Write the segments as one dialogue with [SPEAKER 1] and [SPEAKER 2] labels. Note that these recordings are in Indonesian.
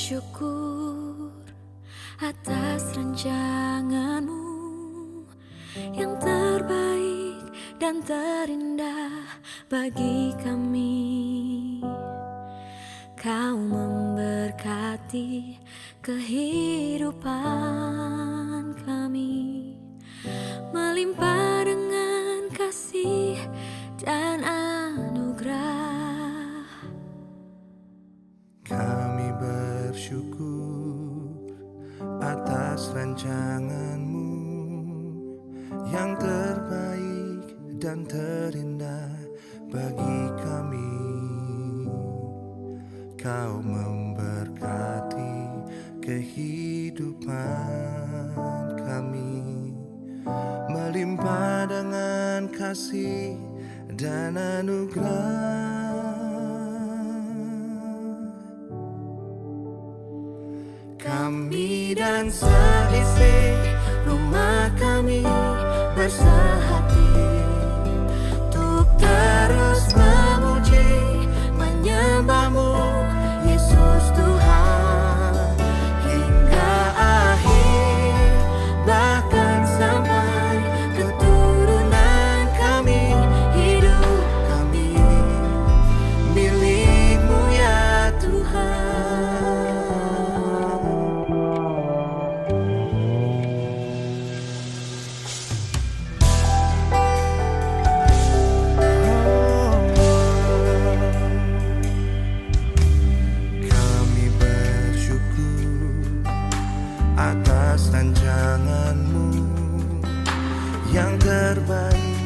[SPEAKER 1] bersyukur atas rancangan-Mu yang terbaik dan terindah bagi kami. Kau memberkati kehidupan kami, melimpah dengan kasih dan anugerah.
[SPEAKER 2] Kami bersyukur atas rancangan-Mu yang terbaik dan terindah bagi kami. Kau memberkati kehidupan kami, melimpah dengan kasih dan anugerah. Kami dan seisi rumah kami bersehati untuk terus memuji, menyembah-Mu, Yesus Tuhan, hingga akhir, bahkan sampai keturunan kami. Hidup kami milik-Mu ya Tuhan. Kami bersyukur atas rancangan-Mu yang terbaik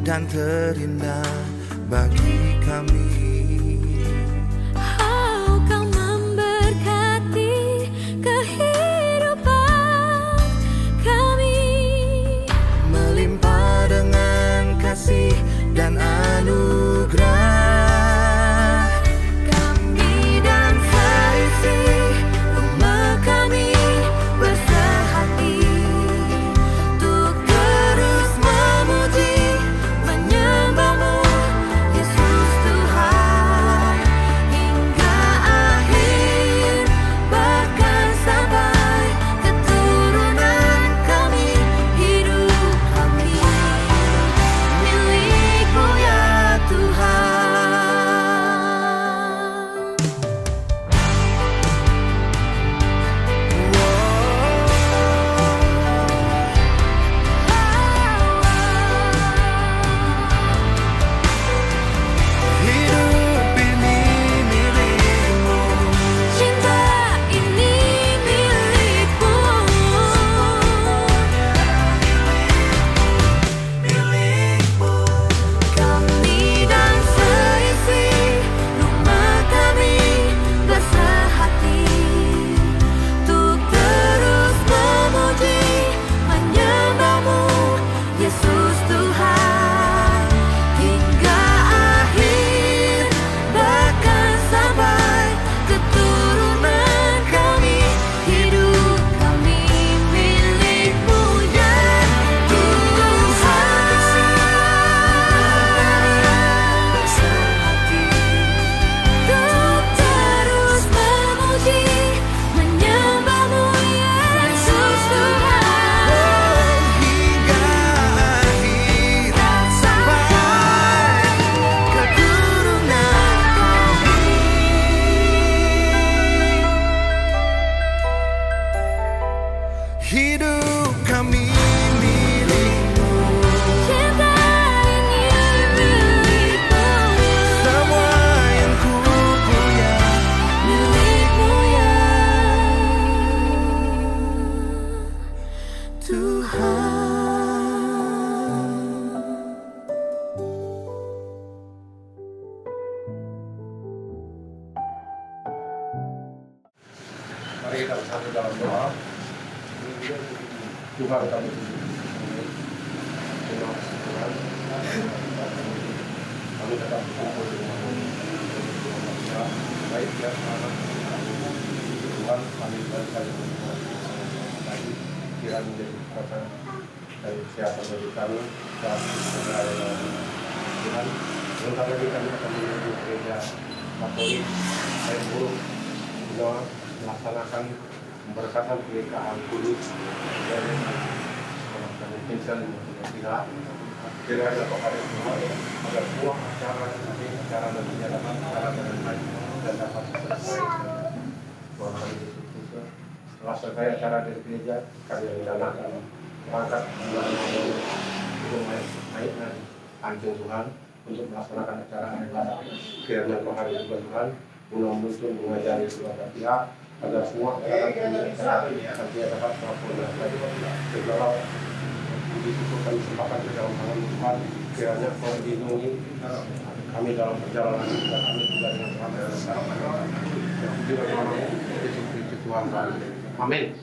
[SPEAKER 2] dan terindah bagi kami.
[SPEAKER 1] Oh, Kau memberkati kehidupan kami,
[SPEAKER 2] Melimpah dengan kasih dan anugerah. Kami dan seisi rumah kami bersehati untuk terus memuji, menyembah-Mu, Yesus Tuhan, hingga akhir, bahkan sampai keturunan kami. Hidup kami milik-Mu ya Tuhan. Hidup ini milik-Mu,
[SPEAKER 1] cinta ini milik-Mu.
[SPEAKER 2] milik-Mu.
[SPEAKER 1] Kami dan seisi rumah kami bersehati untuk terus memuji, menyembah-Mu, Yesus Tuhan, hingga akhir, bahkan sampai keturunan kami. Hidup kami milik-Mu ya Tuhan. Untuk terus memuji, menyembah-Mu, Yesus Tuhan,
[SPEAKER 2] Hingga akhir, sampai keturunan kami. Hidup kami milik-Mu,
[SPEAKER 1] cinta ini milik-Mu,
[SPEAKER 2] semua yang ku punya
[SPEAKER 1] milik-Mu ya Tuhan.
[SPEAKER 3] Mari kita bersatu dalam doa. Tuhan kami terima kasih Tuhan. Kami tetap berkumpul dengan baik ya anak Tuhan, kami berkali lagi kiranya menjadi kekuatan dari kesehatan bagi kami dan segala Tuhan. Sebentar lagi kami akan menuju gereja Katolik, saya buruk, melaksanakan memberkatan pernikahan kudus dari pimpinan pihak kiranya kepada semua agar semua acara nantinya dapat berjalan dengan baik dan dapat selesai Tuhan Yesus Kristus. Setelah selesai acara dari gereja, kami rencanakan berangkat untuk naik dan anjing Tuhan untuk melaksanakan acara ibadah. Kiranya Tuhan juga Tuhan menuntun mengajari keluarga pihak agar semua acara nantinya dapat sempurna. Segala puji syukur kami sembahkan ke dalam tangan Tuhan. Kiranya Tuhan lindungi kami dalam perjalanan kita, kami juga dengan Tuhan yang bersama. Terpuji bagi nama Yesus Kristus Tuhan kami. Amin.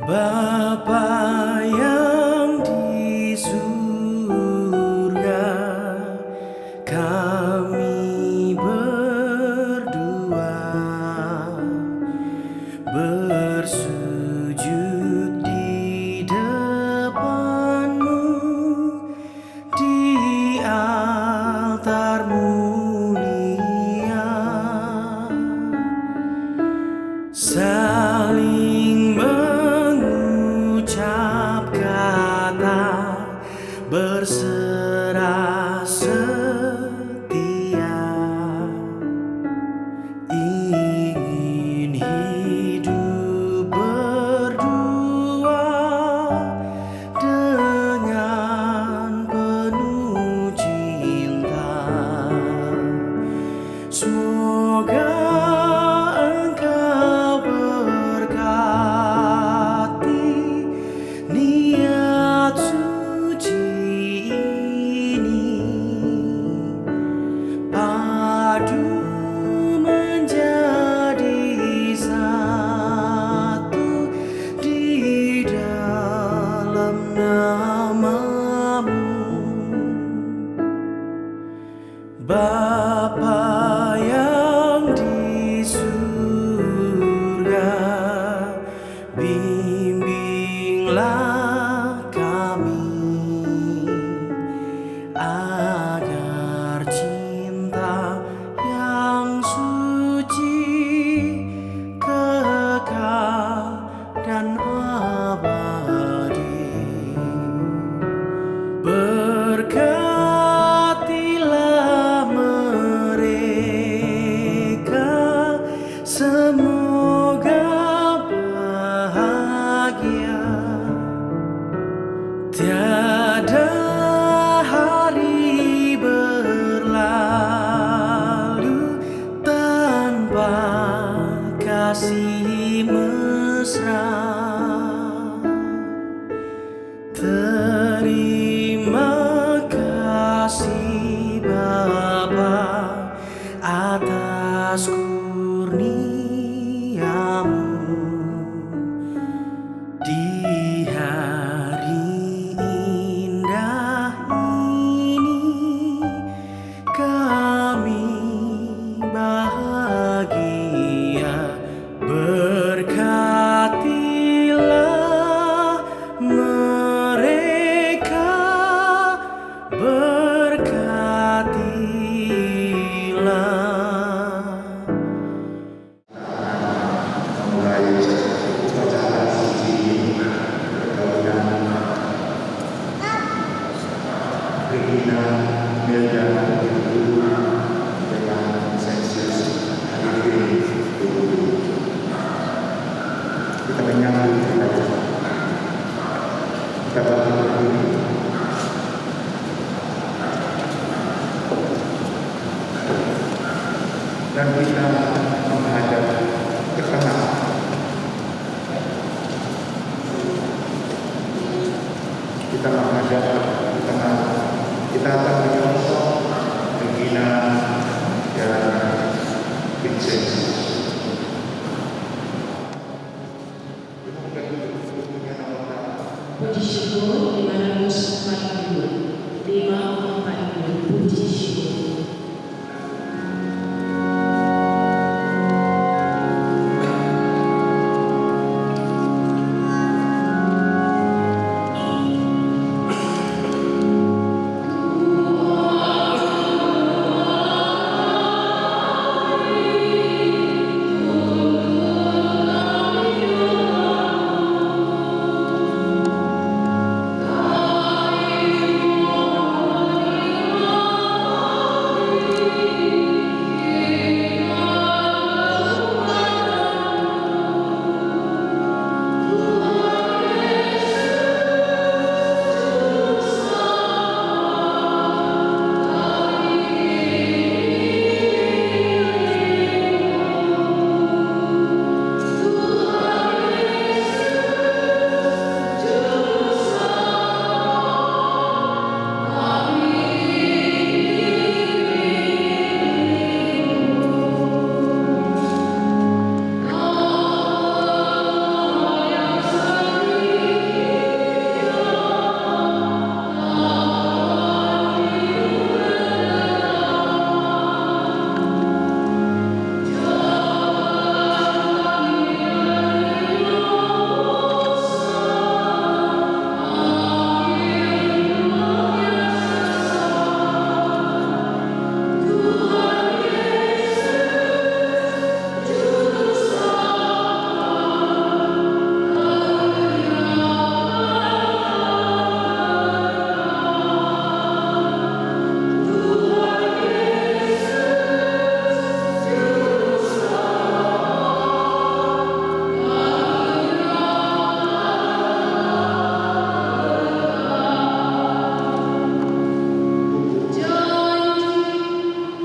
[SPEAKER 2] Bapa yang di surga, kami berdua bersujud di depan-Mu di altar mulia, saling mengucap kata berserah setia, ingin hidup berdua dengan penuh cinta. Semoga Engkau berkati niat suci ini, padu menjadi satu di dalam nama-Mu. Bapa yang di surga, bimbinglah kami agar cinta yang suci, kekal dan abadi. Berkatilah mereka, semoga bahagia. Tiada hari berlalu tanpa kasih mesra. Terima kasih Bapa atas kurnia-Mu di hari indah ini. Kami bahagia, berkatilah mereka, berkatilah.
[SPEAKER 4] Mulai upacara suci perkawinan Regina Melda Ibu dengan Sensius hadirin dulu. Kita menyambut kepada kita berdiri dan kita menghadap ke tengah. Kita menghadap ke tengah. Kita akan menyosok Regina dan Vincent.
[SPEAKER 5] Puji syukur 542 puji syukur.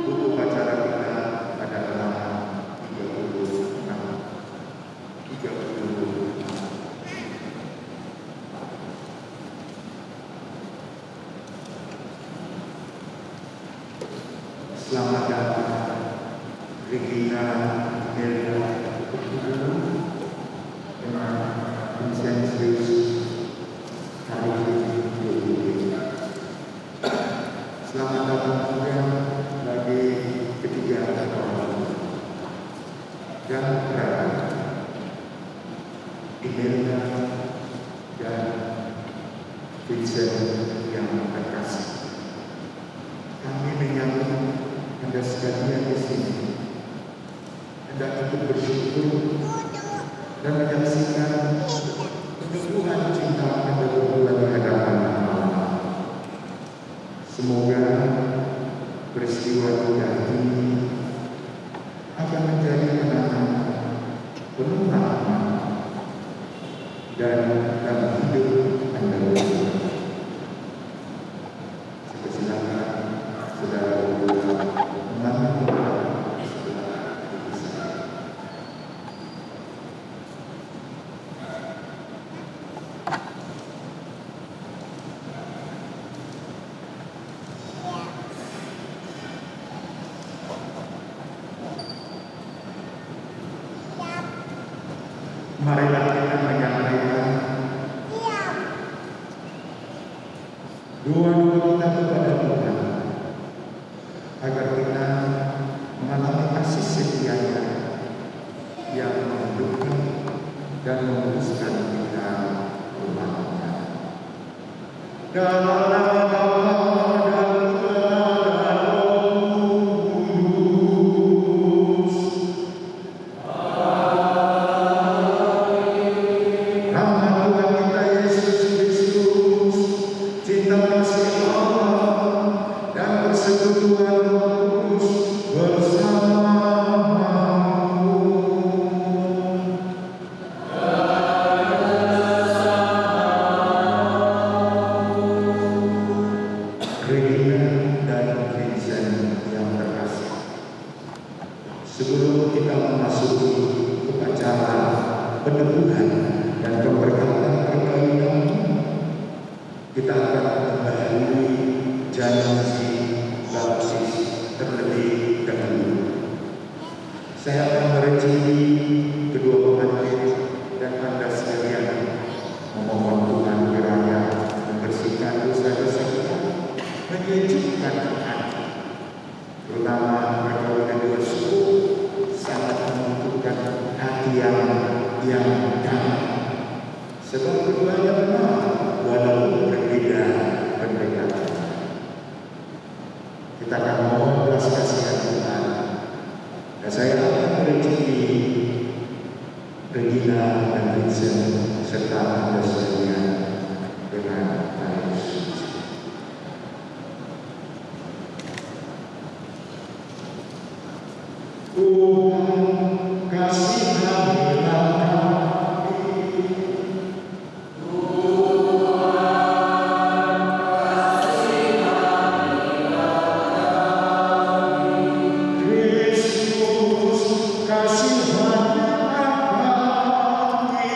[SPEAKER 4] Buku acara kita adalah 36. Selamat datang Regina Melia dengan Vincentius hari ini. Selamat datang juga bagi ketiga orang dan Rara, Imelda dan Vincent yang terkasih. Kami menyambut Anda sekalian di sini. Anda untuk bersyukur dan menyaksikan keteguhan cinta Anda berdua di hadapan Allah. Semoga peristiwa indah ini akan menjadi kenangan penuh rahmat dan dalam hidup Anda berdua. Silakan saudara berdua mengambil marilah kita menyampaikan doa-doa kita kepada Tuhan agar kita mengalami kasih setianya yang menghidupkan dan menguruskan kita umatnya. Dalam nama Bapa dan Putra dan Roh Kudus. Rahmat Tuhan kita Yesus Kristus, cinta kasih Allah dan persekutuan Roh Kudus bersamamu. Regina dan Vincent yang terkasih, sebelum kita memasuki upacara peneguhan dan pemberkatan perkawinan, kita akan mendahului janji baptis terlebih dahulu. Saya akan merejeki kedua pengantin dan Anda sekalian, memohon Tuhan kiranya membersihkan dosa-dosa kita, menyejukkan hati, terutama perkawinan dua suku sangat membutuhkan hati yang damai. Sebab keduanya benar, walaupun berbeda pendekatan. Kita akan mohon belas kasihan Tuhan. Dan saya akan merejeki Regina dan Vincent serta Anda sekalian dengan air suci. Tuhan kasihanilah kami. Kristus kasihanilah kami.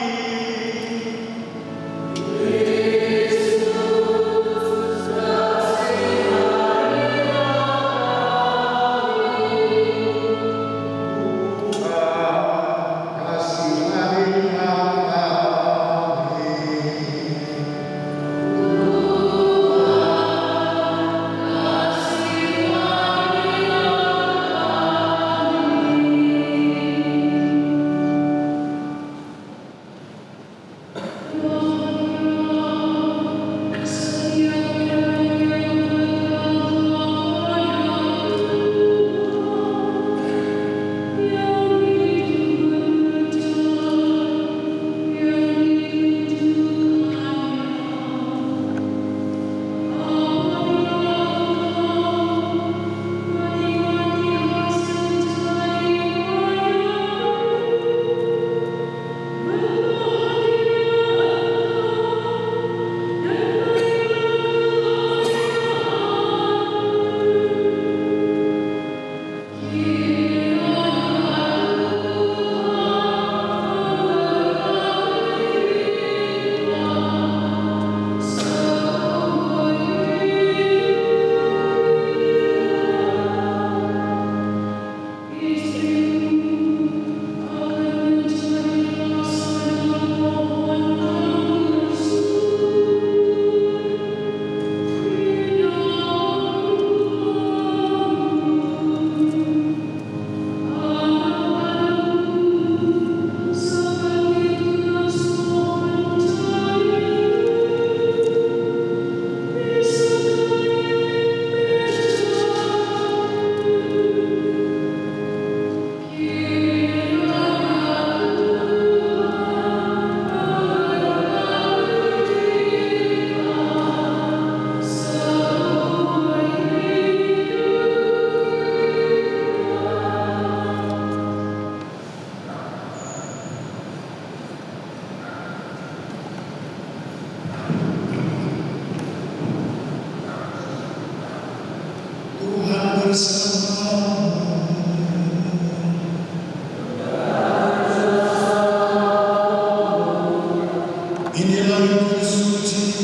[SPEAKER 6] Inilah yang suci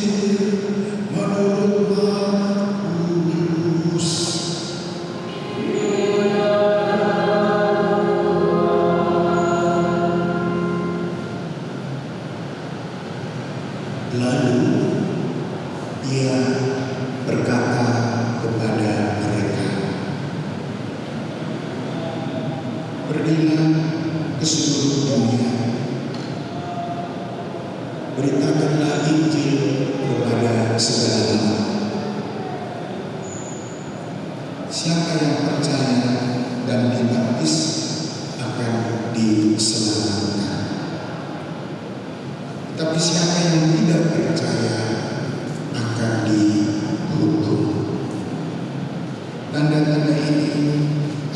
[SPEAKER 6] menurut Markus. Lalu ia berkata kepada mereka, "Pergilah ke seluruh dunia, beritakanlah Injil kepada segala makhluk. Siapa yang percaya dan dibaptis akan diselamatkan. Tetapi siapa yang tidak percaya akan dihukum. Tanda-tanda ini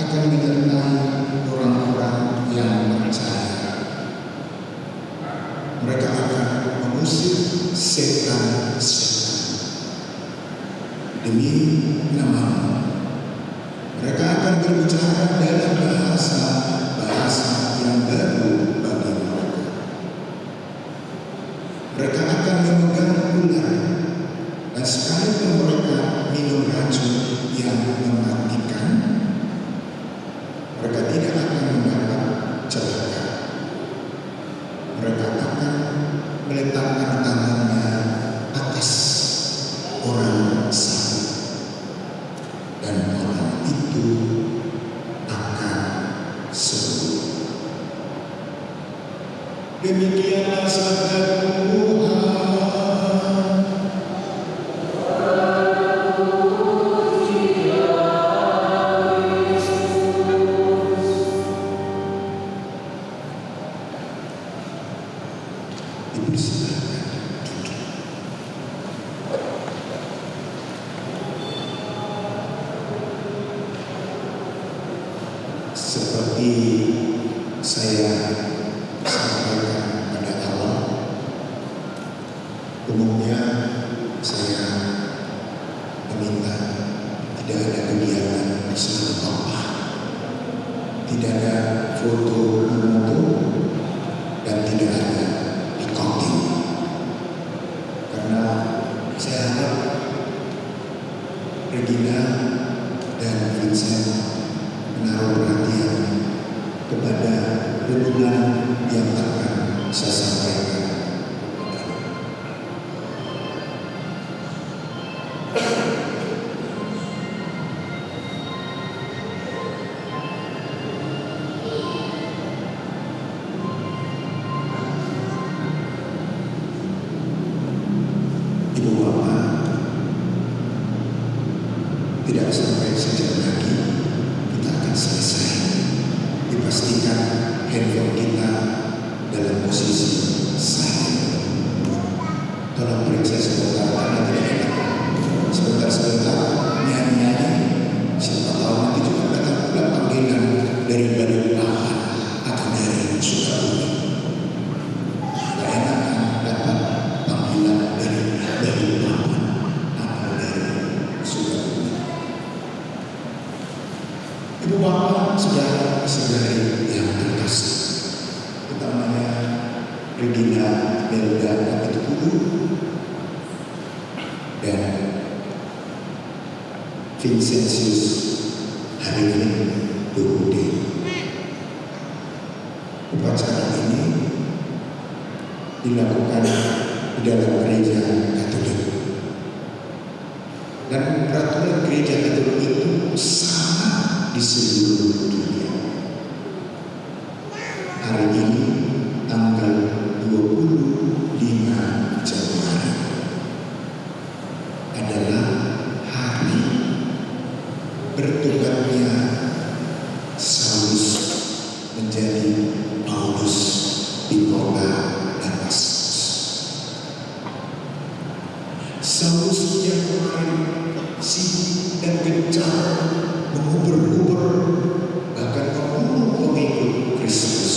[SPEAKER 6] akan menyertai orang-orang yang percaya. Mereka akan mengusir setan-setan demi nama-Mu. Mereka akan berbicara dalam bahasa yang baru bagi mereka. Mereka akan memegang ular, dan sekalipun mereka minum racun yang mematikan, mereka tidak akan mematikan meletakkan tangannya atas orang sakit, dan orang itu akan sembuh. Demikianlah sabda Tuhan. Dipersilakan duduk. Seperti saya sampaikan pada awal, umumnya saya meminta tidak ada kegiatan bersama Bapak, tidak ada foto, dan tidak ada recording, karena saya harap Regina dan Vincent menaruh perhatian kepada renungan yang akan saya sampaikan. Ibu Bapak, tidak sampai sejam lagi kita akan selesai. Dipastikan handphone kita dalam posisi silent. Tolong periksa sebentar karena tidak enak. Sebentar nyanyi-nyanyi. Siapa tahu nanti juga datang pula panggilan dari Balikpapan atau dari Sukabumi. Tidak enak kan dapat panggilan dari Balikpapan atau dari Sukabumi. Ibu Bapak, saudara-saudari yang terkasih, utamanya Regina, Melda, dan Vincentius hari ini Duhudi. Upacara ini dilakukan di dalam gereja Katolik, dan peraturan gereja Katolik itu sama di seluruh dunia. Hari ini tanggal 25 Januari adalah hari bertukarnya Saulus menjadi Paulus di kota Damaskus. Saulus yang kemarin sibuk dan gencar mengubur-ubur, bahkan membunuh pengikut Kristus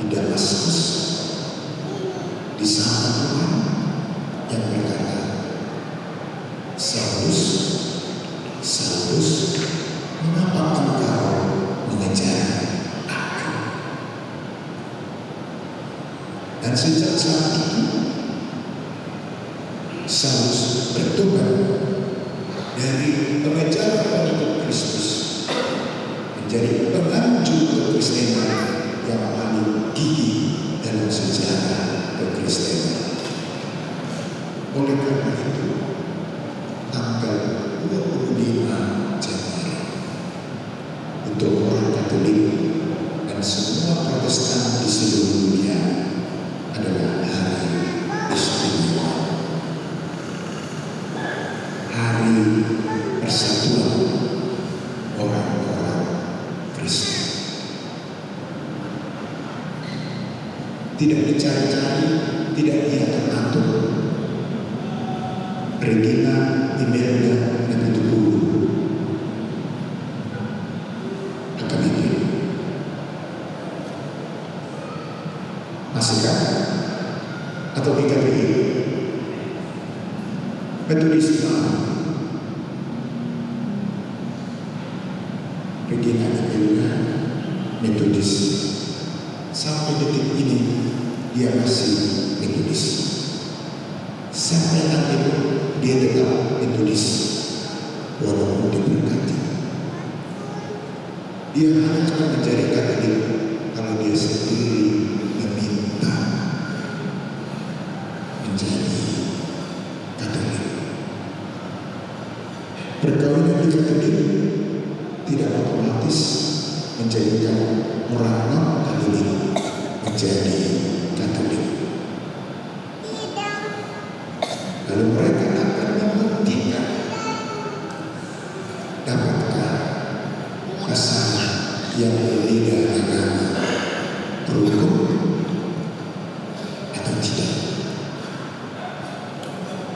[SPEAKER 6] di Damaskus, di sana Tuhan yang berkata, Saulus, Saulus, mengapa engkau mengejar aku? Dan sejak saat itu Saulus bertobat dari pengejar pengikut Kristus menjadi penganjur kekristenan yang paling gigih dalam sejarah kekristenan. Oleh karena itu, tanggal 25 Januari untuk orang Katolik dan semua Protestan di seluruh dunia adalah hari istimewa, hari persatuan orang-orang Kristen. Tidak dicari-cari, tidak diatur-atur. Regina, Imelda, dan Tubuh akan bikin. Masihkah? Atau PKPI? Metodisme. Regina, Imelda, Metodis. Sampai detik ini dia masih Metodis. Sampai nanti dia tetap Metodis walaupun diberkati. Dia hanya cuma menjadi Katolik kalau dia sendiri meminta Perkawinan di Katolik tidak otomatis menjadikan orang non-Katolik menjadi Katolik. Lalu mereka akan membuktikan dapatkah pasangan yang berbeda agama berhukum atau tidak.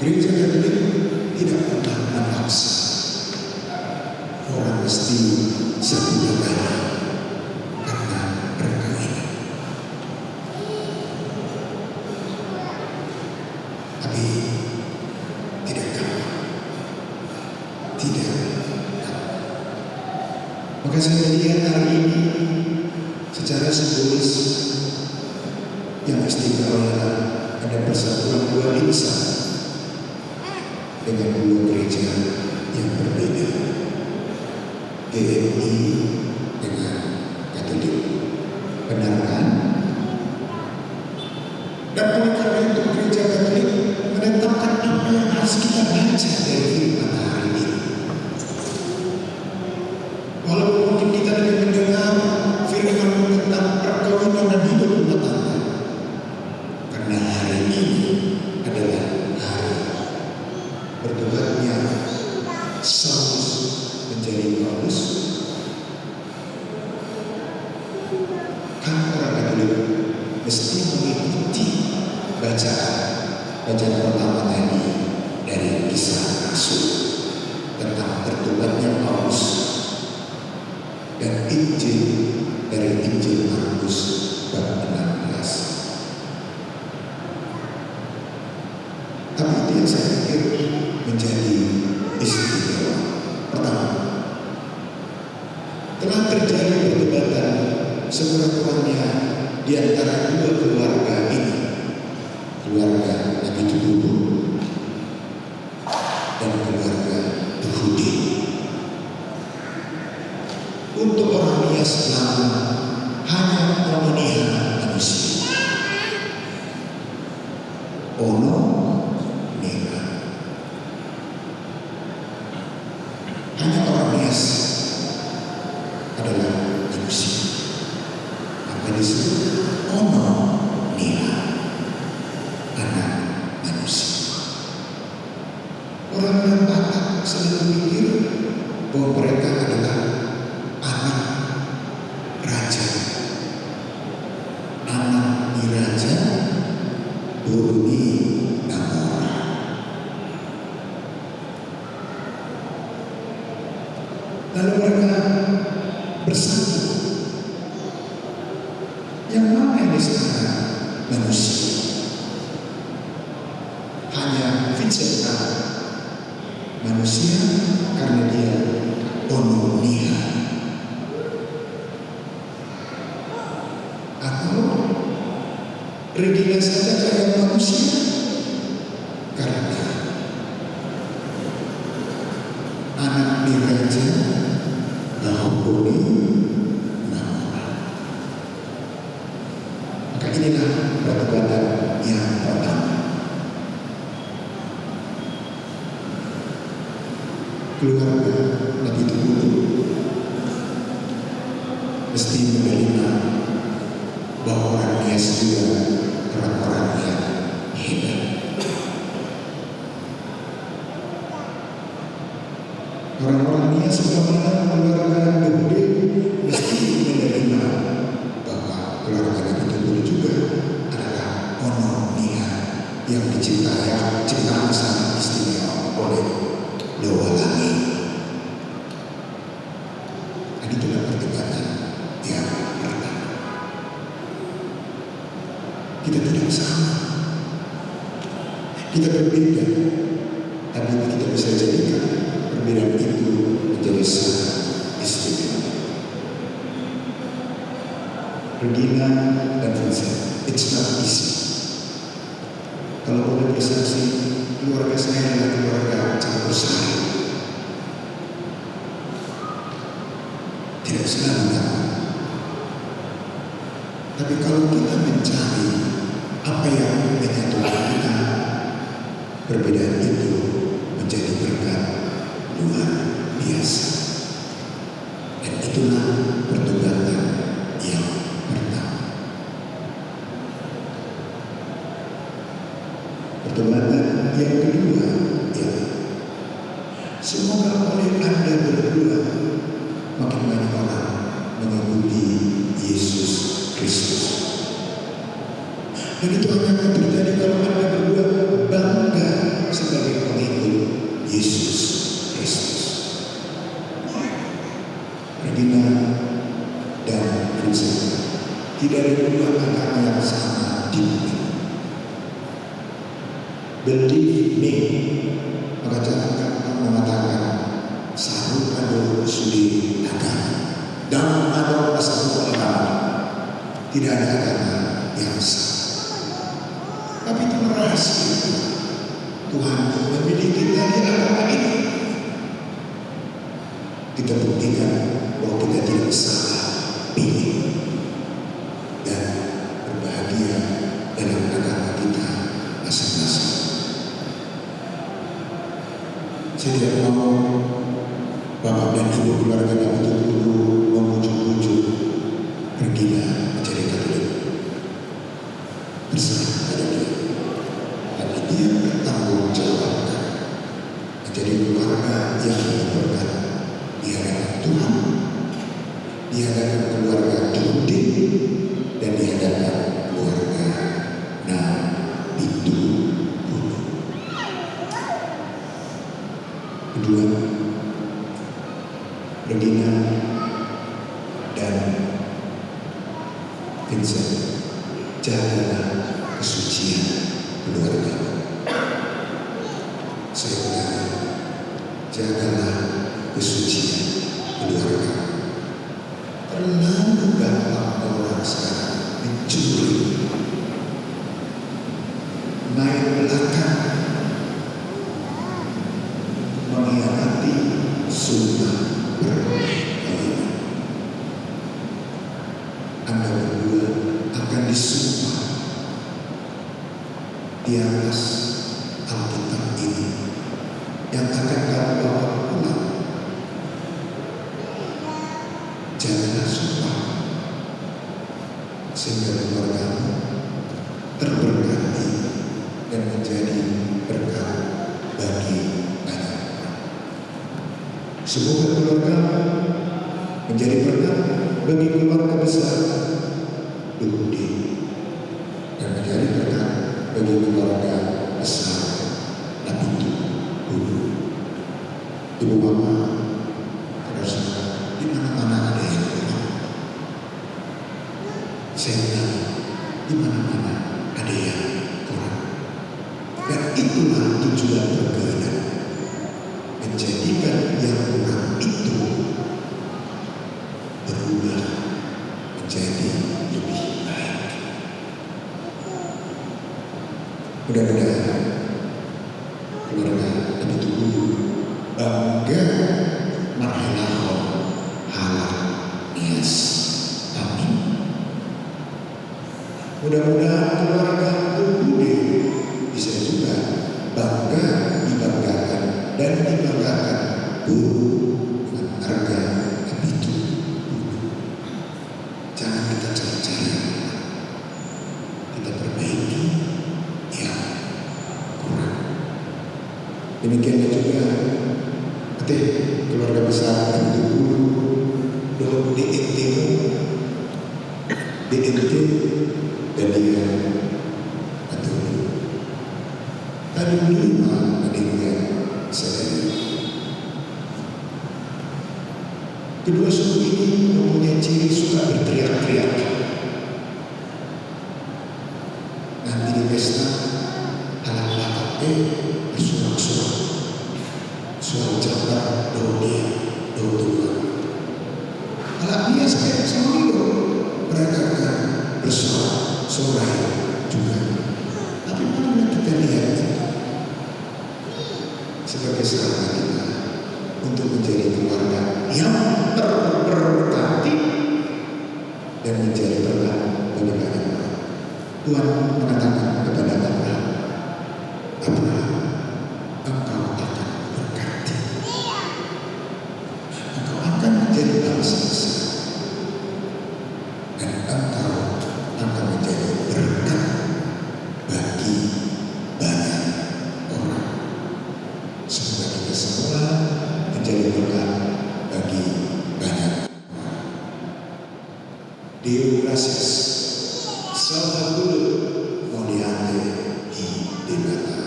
[SPEAKER 6] Gereja Katolik tidak pernah memaksa orang mesti satu agama karena perkawinan. Tapi tidak gampang. Tidak gampang. Maka saya lihat hari ini secara simbolis yang istimewa ada persatuan dua insan dengan dua gereja yang berbeda, GMI dengan Katolik. Benar kan? Dan oleh karena itu gereja Katolik menetapkan apa yang harus kita baca dari firman hari ini. Walaupun mungkin kita tidak mendengar firman tentang perkawinan dan hidup rumah tangga, karena hari ini adalah hari bertobatnya Saulus menjadi Paulus. Kan orang Katolik mesti mengikuti bacaan pertama tadi dari Kisah Rasul tentang bertobatnya Paulus dan Injil dari Injil Markus bab 16. Tapi itu yang saya pikir menjadi istimewa. Pertama, telah terjadi perdebatan sekurang-kurangnya di antara dua keluarga ini, keluarga Nabi Tubuh dan keluarga Yahudi. Untuk orang Islam hanya memenuhi manusia. Ono nera. Hanya orang bias adalah manusia. Maka disebut ono nera, anak manusia. Orang Batak selalu mikir bahwa mereka adalah anak raja, anak diraja, Buruni Namora. Lalu mereka bersatu. Yang mana yang sekarang manusia? Hanya Vincent manusia karena dia ononia. Atau Regina saja kayak manusia karena anak diraja Nahoboni Namora. Maka inilah perdebatan yang pertama. Keluarga Nabi Tubuh mesti menerima bahwa orang Nias juga orang-orang yang hebat. Orang-orang Nias bagaimana keluarga Yahudi mesti menerima bahwa keluarga Nabi Tubuh juga adalah ononia yang diciptakan ciptaan sangat istimewa oleh Dewa Langit. Dan itulah perdebatan yang pertama. Kita tidak sama, kita berbeda, tapi kita bisa jadikan perbedaan itu menjadi sangat istimewa. Regina dan Vincent, it's not easy. Kalau boleh bersaksi, keluarga saya adalah keluarga campur sari. Tidak selalu gampang. Tapi kalau kita mencari apa yang menyatukan kita, perbedaan itu menjadi berkat luar biasa. Dan itulah pertobatan yang pertama. Pertobatan yang kedua ialah semoga oleh Anda berdua makin banyak orang mengikuti Yesus Kristus. Dan itu akan terjadi kalau Anda berdua bangga sebagai pengikut Yesus Kristus. Regina dan Vincent tidak ada dua agama yang sama di bumi. Believe me, maka jangan mengatakan sarung ado sudi agama dan ada sarung agama. Tidak ada agama yang sama. Tapi itu rahasia. Tuhan memilih kita di agama ini. Kita buktikan bahwa kita tidak salah pilih dan berbahagia dalam agama kita masing-masing. Saya tidak mau Bapak dan Ibu keluarga kami itu dulu memujuk-mujuk Regina menjadi Katolik. Berserah pada dia. Tapi dia bertanggung jawabkan menjadi keluarga yang berberkat di hadapan Tuhan, di hadapan keluarga Yahudi, dan di hadapan keluarga Nabitu Bunuh. Kedua, Regina dan Vincent, jagalah kesucian keluarga. Saya ulangi, jagalah kesucian keluarga. Terlalu gampang orang sekarang mencuri, main belakang, mengkhianati sunnah perkawinan. Anda berdua akan disumpah di atas Alkitab ini yang akan kamu bawa pulang. Janganlah sumpah sehingga keluargamu terberkati dan menjadi berkat bagi banyak orang. Semoga keluargamu menjadi berkat bagi keluarga besar Yahudi dan menjadi berkat bagi keluarga besar Nabitu Bunuh. Ibu mama, saudara-saudara, di mana-mana ada yang kurang. Saya bilang, di mana-mana ada yang kurang. Dan itulah tujuan pergaulan, menjadikan yang kurang itu berubah menjadi lebih baik. Mudah-mudahan keluarga Nabitu Bunuh bangga marhalaho halal nias. Amin. Mudah-mudahan keluarga Bunuh bisa juga bangga dibanggakan dan dibanggakan dengan harga Nabitu Bunuh. Jangan kita cari-cari, kita perbaiki yang kurang. Demikiannya juga keluarga besar Nabitu Bunuh doh di inti dan dia atau tadi lima adiknya saya. Kedua suku ini mempunyai ciri suka berteriak-teriak. Nanti di pesta anak-anak bersorak-sorak, suara jabat dia Tuhan. Anak dia sama itu mereka akan bersorak-sorai juga. Tapi mana kita lihat sebagai sahabat kita untuk menjadi keluarga yang terberkati dan menjadi berkat bagi banyak orang. Tuhan mengatakan kepada Abraham, engkau akan berkati. menjadi berkat bagi banyak. Deo gracias. Salva dulu moliate di debata.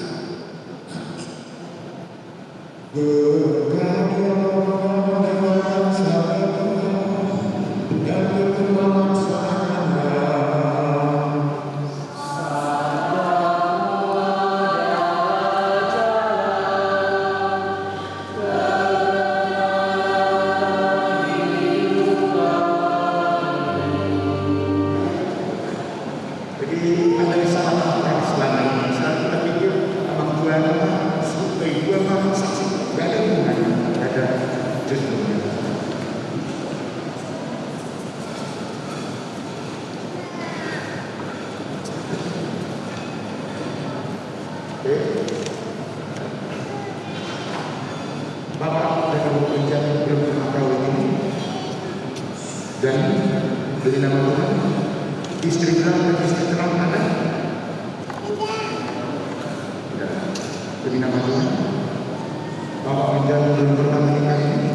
[SPEAKER 6] Amin.
[SPEAKER 4] Jadi ada yang salah orang selama ini. Kita pikir abang tua ibu apa saksi, gak ada hubungannya, gak ada judulnya. Oke. Bapak dan kamu pencari belum pernah kawin ini dan beri nama Tuhan. Istri terang dan istri terang ada? Tidak. Demi nama Tuhan. Bapak menjalani belum pernah menikah ini.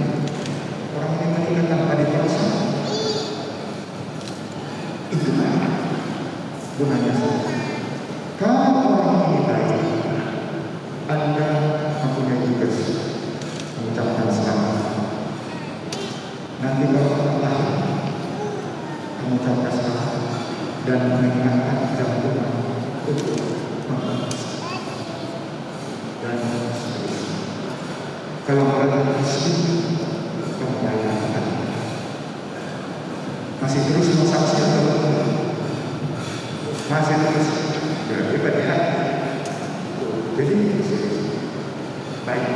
[SPEAKER 4] Orang ini menikah tanpa dipaksa. Itulah gunanya saja. Kalau orang ini baik, Anda mempunyai tugas mengucapkan selamat. Nanti kalau Allah mengucapkan selamat dan mengingatkan jantungan untuk mengucapkan dan seterusnya. Kalau mereka miskin, membayarkan. Masih terus mensaksi atau masih terus berarti pada jadi baik.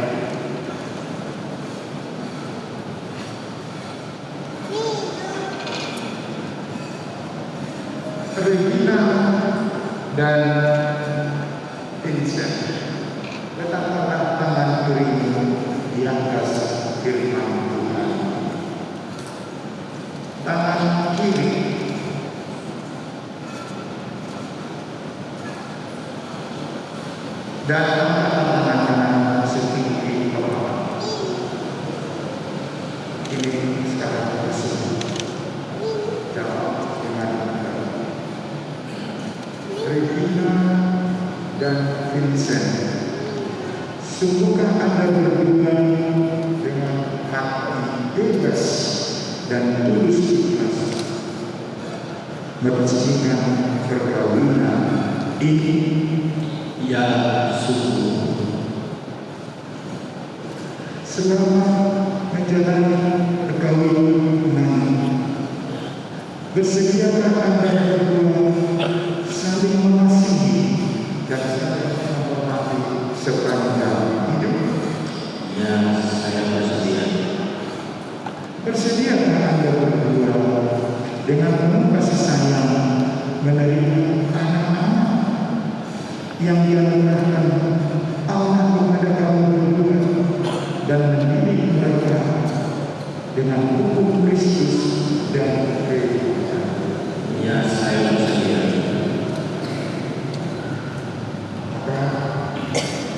[SPEAKER 4] Regina dan Vincent, letakkanlah tangan kirimu di atas firman Tuhan. Tangan kiri dan tangan kanan setinggi kepala. Ini sekarang bersama. Jawab dengan Regina dan Vincent, sungguhkah Anda berdua dengan hati bebas dan tulus ikhlas meresmikan perkawinan ini?
[SPEAKER 2] Ya, sungguh.
[SPEAKER 4] Selama menjalani perkawinan, bersediakah Anda berdua saling mengasihi dan saling menghormati sepanjang hidup?
[SPEAKER 2] Ya, saya bersedia.
[SPEAKER 4] Bersediakah Anda berdua dengan penuh kasih sayang menerima anak-anak yang dianugerahkan Allah kepada kamu berdua dan mendidik mereka dengan hukum Kristus dan kehidupan?
[SPEAKER 2] Ya, saya bersedia.
[SPEAKER 4] Maka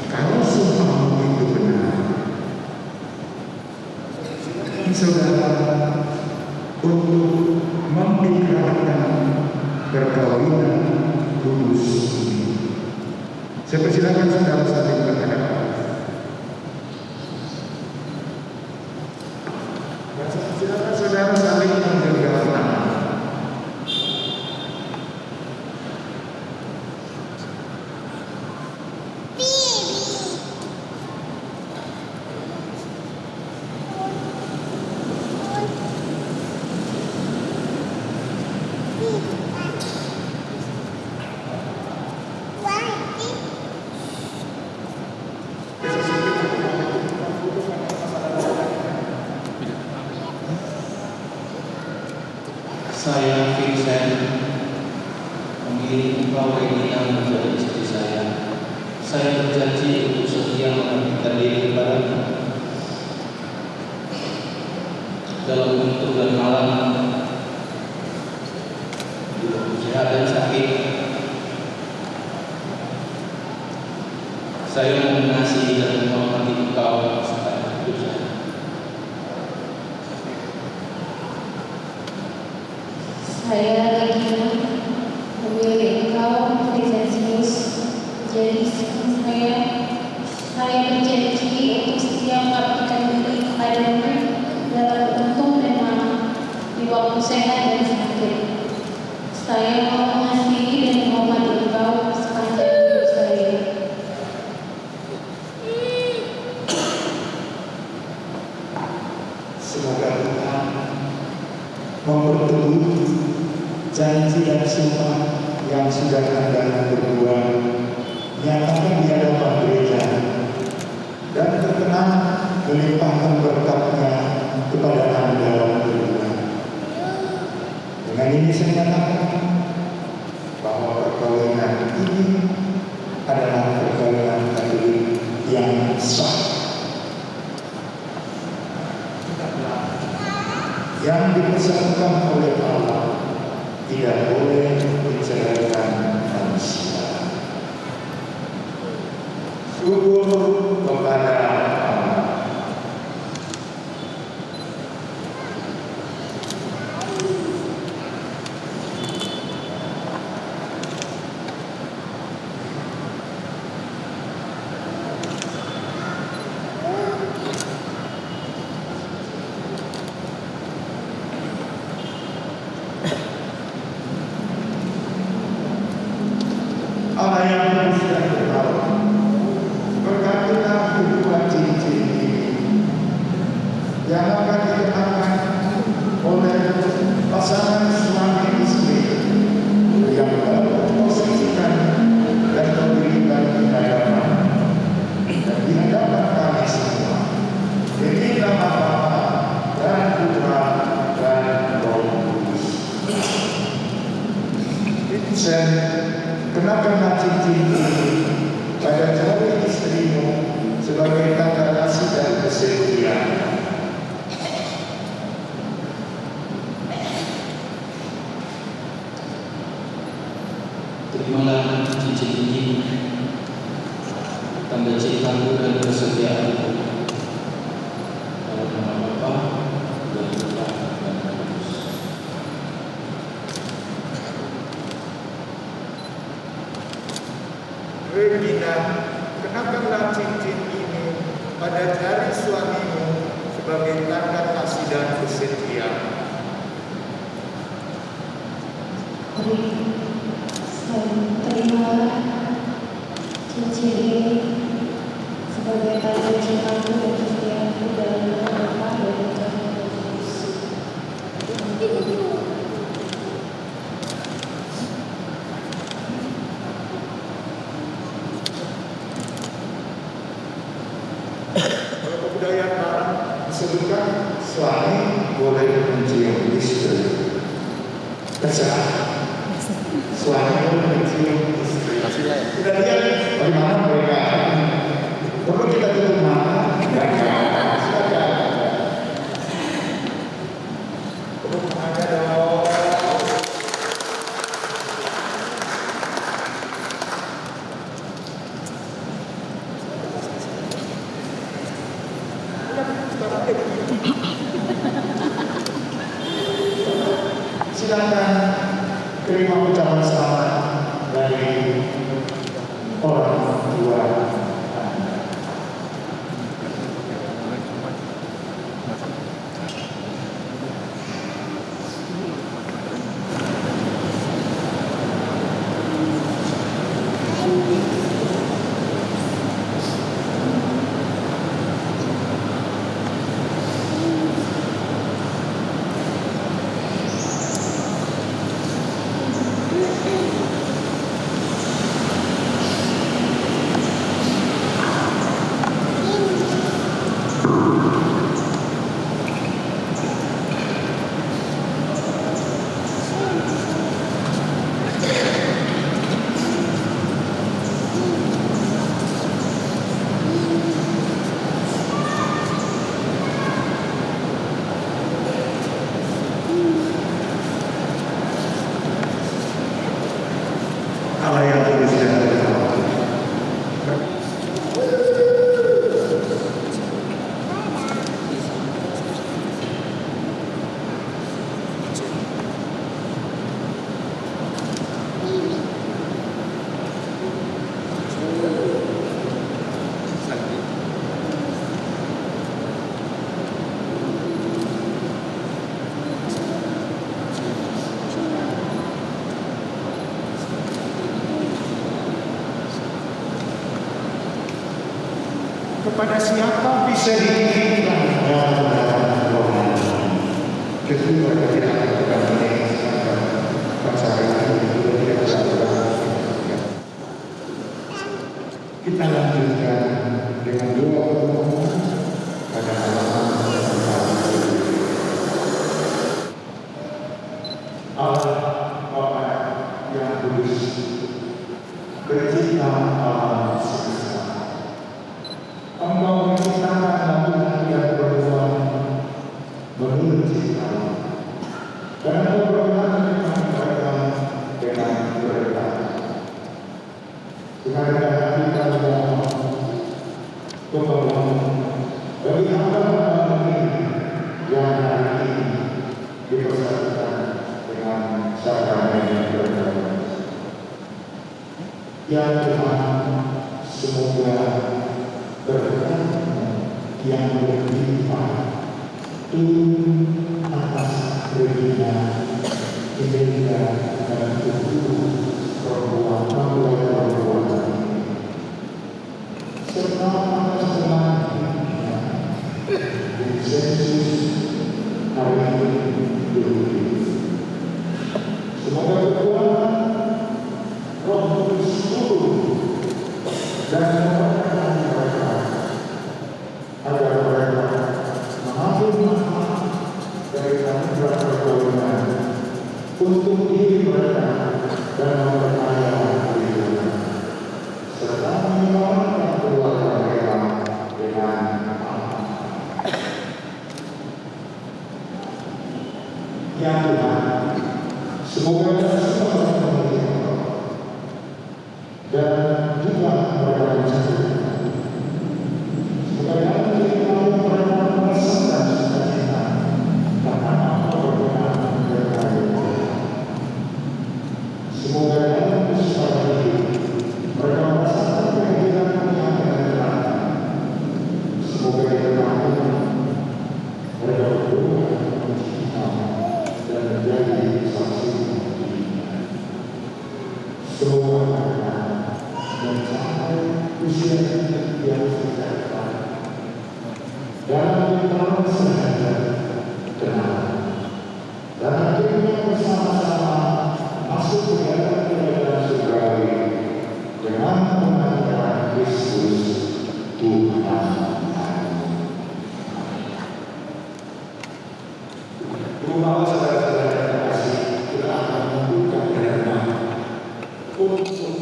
[SPEAKER 4] kalau sumpahmu itu benar, saudara untuk mengikrarkan perkawinan kudus ini. Saya persilakan saudara saling berhadapan. Silakan saudara saling menggenggam tangan.
[SPEAKER 2] Saya Vincent memilih engkau Regina menjadi istri saya. Saya berjanji untuk setia mengabdikan diri kepadamu dalam bentuk dan malam, sehat dan sakit. Saya mengasihi dan menghormati engkau sepanjang hidup saya.
[SPEAKER 5] Saya berjanji untuk setia mengabdikan diri kepadamu dalam untung dan malam, di waktu sehat dan sakit. Saya mau mengasihi dan menghormati Engkau sepanjang hidup saya.
[SPEAKER 4] Semoga Tuhan memperteguh janji dan sumpah yang sudah Anda berbuat, nyatakan di hadapan gereja, dan berkenan melimpahkan berkatnya kepada Anda berdua. Dengan ini saya nyatakan bahwa perkawinan ini adalah perkawinan Katolik yang sah, yang dipersatukan oleh Allah, tidak boleh menceraikan manusia. Syukur kepada Allah. Allah yang kudus dan berkawan, berkatilah hubungan cincin ini yang akan dikenakan oleh pasangan suami istri yang baru memposisikan dan memberikan hadapan dan di hadapan kami semua. Ini nama Bapa dan Putra dan Roh Kudus. Vincent, kenakanlah cincin ini pada jari istrimu sebagai tanda kasih dan kesetiaan.
[SPEAKER 2] Terimalah cincin ini, tanda cintamu dan kesetiaanmu. Dalam nama Bapa dan Putra dan Roh Kudus.
[SPEAKER 4] Regina, kenakanlah cincin ini pada jari suamimu sebagai tanda kasih dan kesetiaan.
[SPEAKER 5] Terimalah cincin ini sebagai tanda cintamu dan kesetiaanmu dalam nama Bapa dan Putra dan Roh Kudus.
[SPEAKER 4] Kalau kebudayaan Barat disebutkan suami boleh mencium istri. Terserah. Suami boleh mencium istri. Sudah lihat bagaimana mereka? Perlu kita tutup mata? Silakan. Tepuk tangannya dong. Silakan terima ucapan selamat dari orang tua Anda. kepada siapa bisa dititipkan dalam rohani. Tentu mereka tidak akan pernah mengingatkan pasangan itu tidak bisa berlangsung. Kita lanjutkan dengan doa permohonan pada halaman 4. Allah Bapa yang kudus, pencipta alam semesta, Engkau menciptakan laki-laki yang perempuan menurut ciptaan, dan Engkau berkenan dengan mereka dengan berkat. Sekarang kita memohon keperluan bagi hamba-hamba ini yang hari ini dipersatukan dengan sakramen yang berbahagia. Ya Tuhan, semoga berkat yang berlimpah turun atas Regina, Imelda, dan seluruh perempuan ini, serta atas teman-temannya Vincentus hari ini. Semoga kekuatan Roh Kudus turun dan memberkati mereka agar mereka mengambil manfaat dari anugerah pertolongan untuk diri mereka dan memperkaya kehidupan, serta menyelamatkan keluarga mereka dengan aman. Ya Tuhan, semoga kita semua mengerti Engkau dan juga mereka menceritakan. Semoga dalam kehidupan mereka merasakan sukacita karena Engkau berkenan berkali. Semoga dalam kesusahan hidup mereka merasakan kehadiran yang menyenangkan. Semoga di tengah mereka berdoa mencipta dan menjadi saksi. Semoga mereka mencapai usia yang sejahtera dalam lingkungan sehat, tenang, dan akhirnya bersama-sama masuk ke dalam kerajaan surgawi dengan pengajaran Kristus Tuhan. Rumah saudara-saudara yang terkasih, kita akan membuka renungan untuk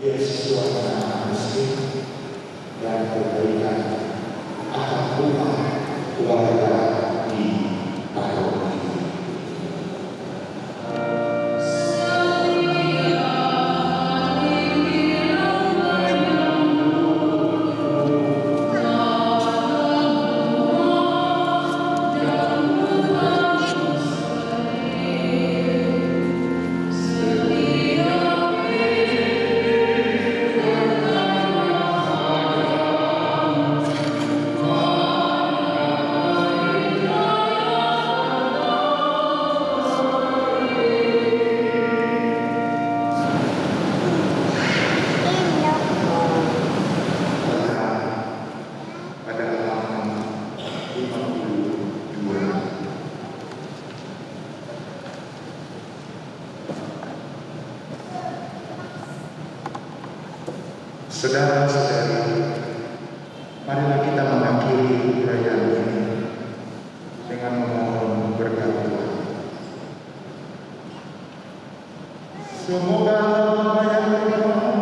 [SPEAKER 4] Yesus Tuhan anak miskin dan perbaikan akan rumah keluarga di tahun ini. Pada halaman 52. Saudara-saudari, marilah kita mengakhiri perayaan ini dengan memohon berkat Tuhan. Semoga Bapa yang berkenan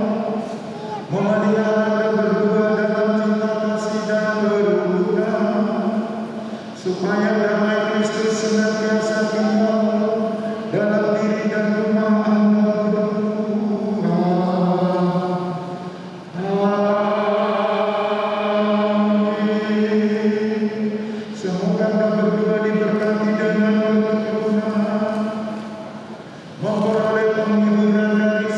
[SPEAKER 4] memelihara kita berdua dalam cinta kasih dan kerukunan, supaya damai Kristus senantiasa tinggal dalam diri dan rumah Anda berdua. Amin. Semoga Anda berdua diberkati dengan keturunan, memperoleh penghiburan dari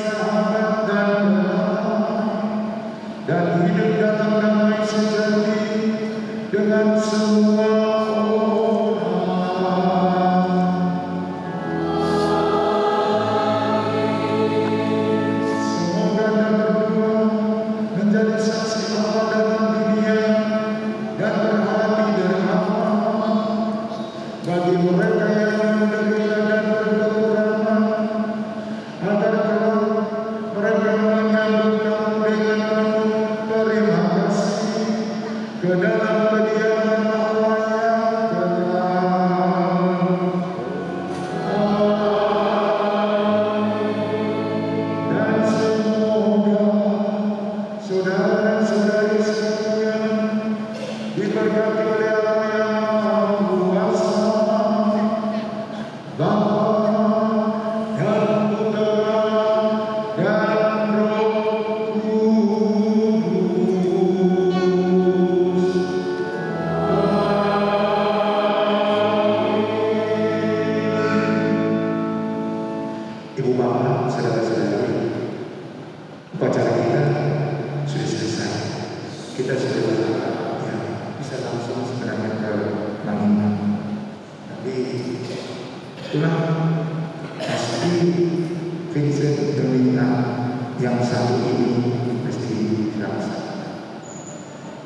[SPEAKER 4] kita sudah ya, bisa langsung sebenarnya ke Manginang. Tapi itulah pasti Vincent meminta yang satu ini mesti dilaksanakan.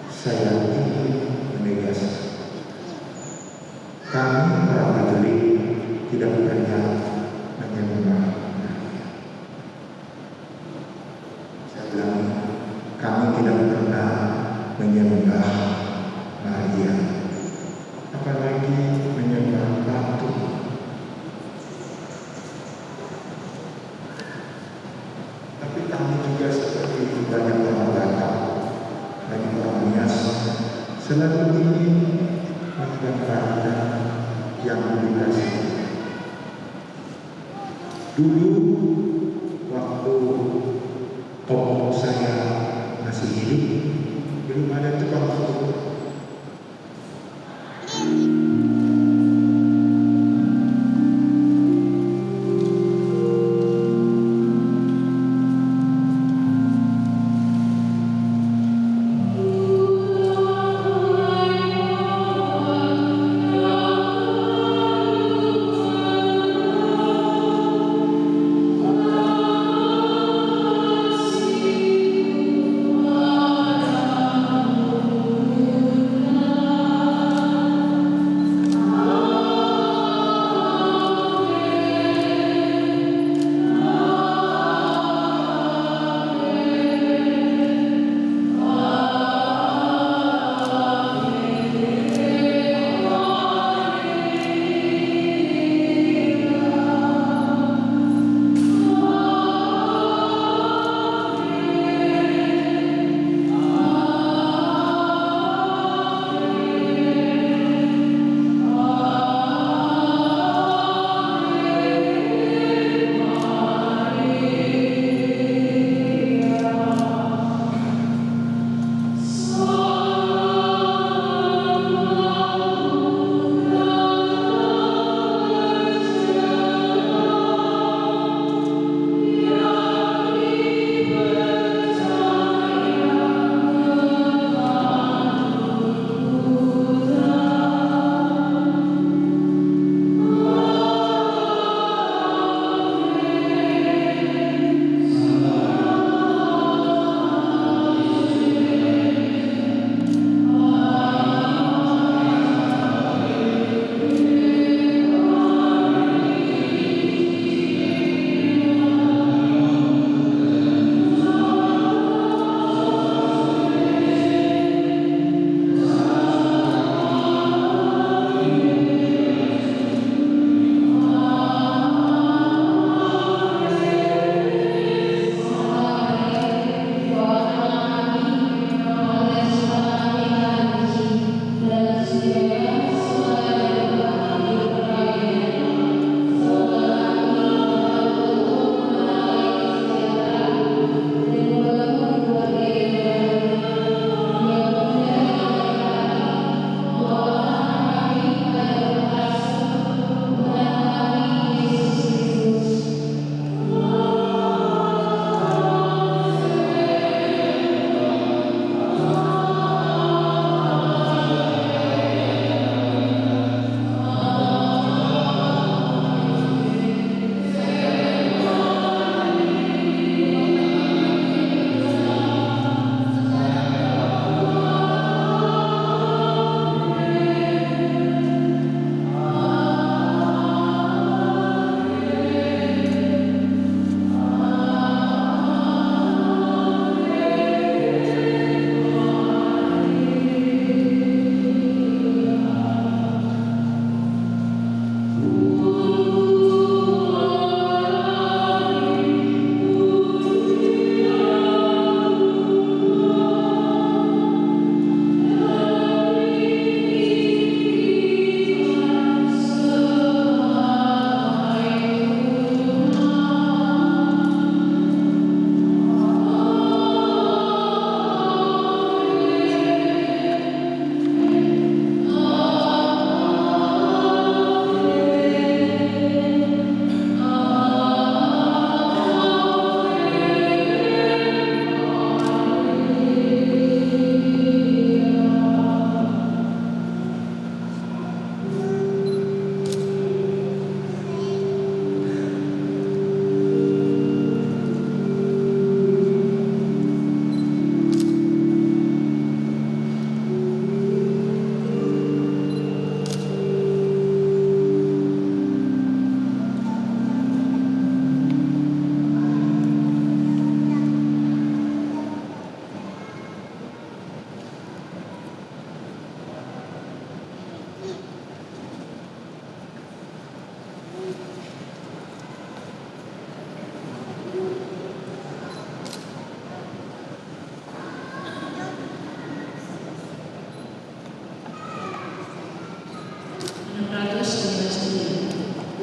[SPEAKER 4] Saya ingin menegaskan, kami para majelis tidak pernah menyembah. Saya bilang, kami tidak pernah menyembah Maria, apalagi menyembah batu. Tapi kami juga seperti banyak orang Batak, banyak orang Nias, selalu ingin menggambarkan yang dikasih. Dulu waktu pokok saya masih hidup, belum ada tukang foto.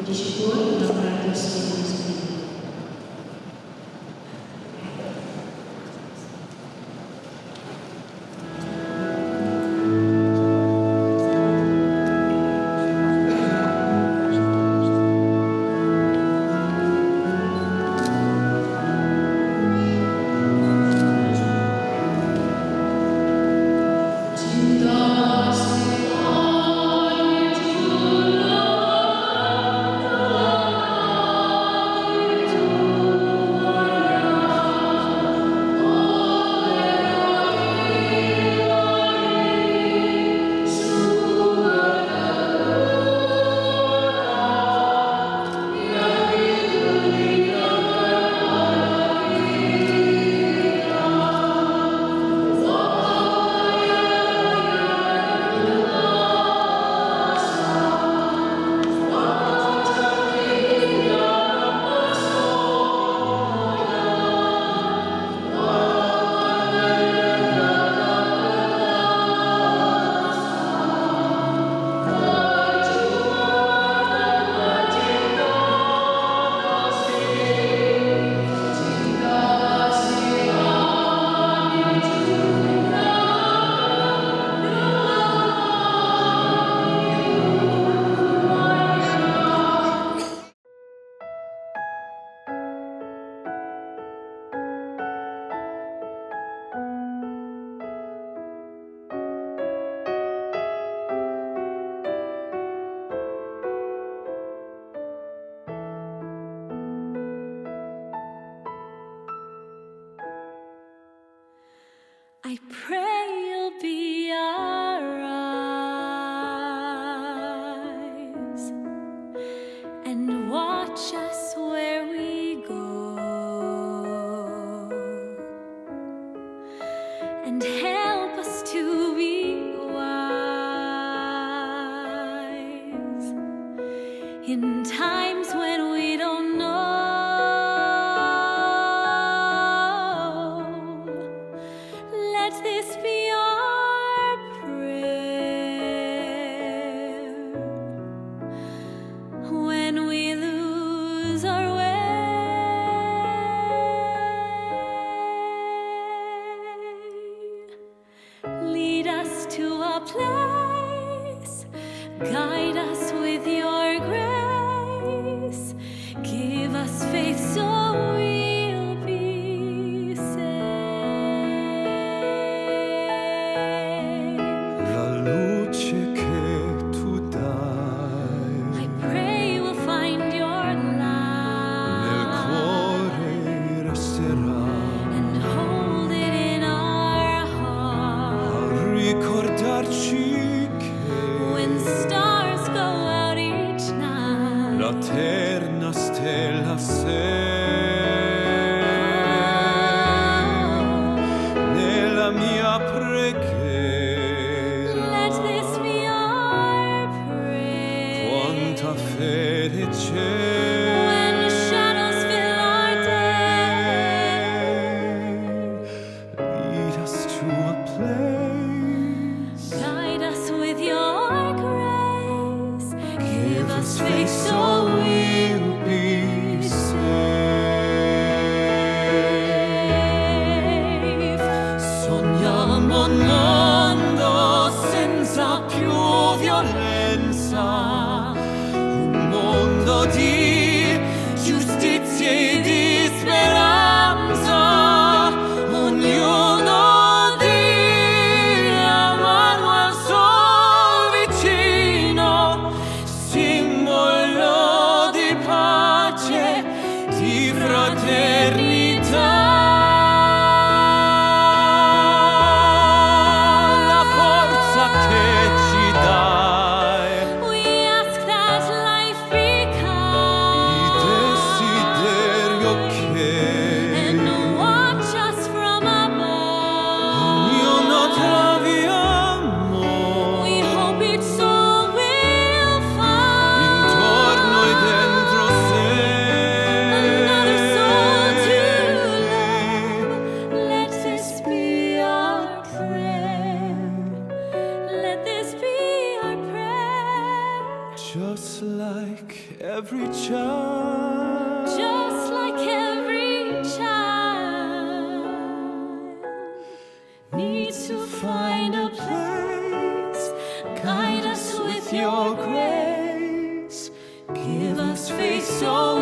[SPEAKER 5] Puji syukur dalam nama Tuhan Yesus.
[SPEAKER 1] I pray you'll be our eyes and watch us where we go and help us to be wise in times when we don't know. Let this be our prayer when we lose our way. Lead us to a place, guide us with your grace, give us faith so we'll be saved.
[SPEAKER 7] La luce che tu dai
[SPEAKER 1] I pray we'll find your
[SPEAKER 7] nel
[SPEAKER 1] light
[SPEAKER 7] cuore resterà
[SPEAKER 1] and hold it in our
[SPEAKER 7] a
[SPEAKER 1] heart.
[SPEAKER 7] ricordarci che
[SPEAKER 1] When stars go out each night,
[SPEAKER 7] la terna stella sei nella mia preghiera.
[SPEAKER 1] let this be our prayer.
[SPEAKER 7] Quanta fede c'è
[SPEAKER 1] When shadows fill our day,
[SPEAKER 7] lead us to a place,
[SPEAKER 1] guide us with your grace, give us faith so we'll be safe.
[SPEAKER 7] sogniamo un mondo senza più violenza, un mondo di every child.
[SPEAKER 1] just like every child needs to find a place. Guide us with your grace. Give us faith so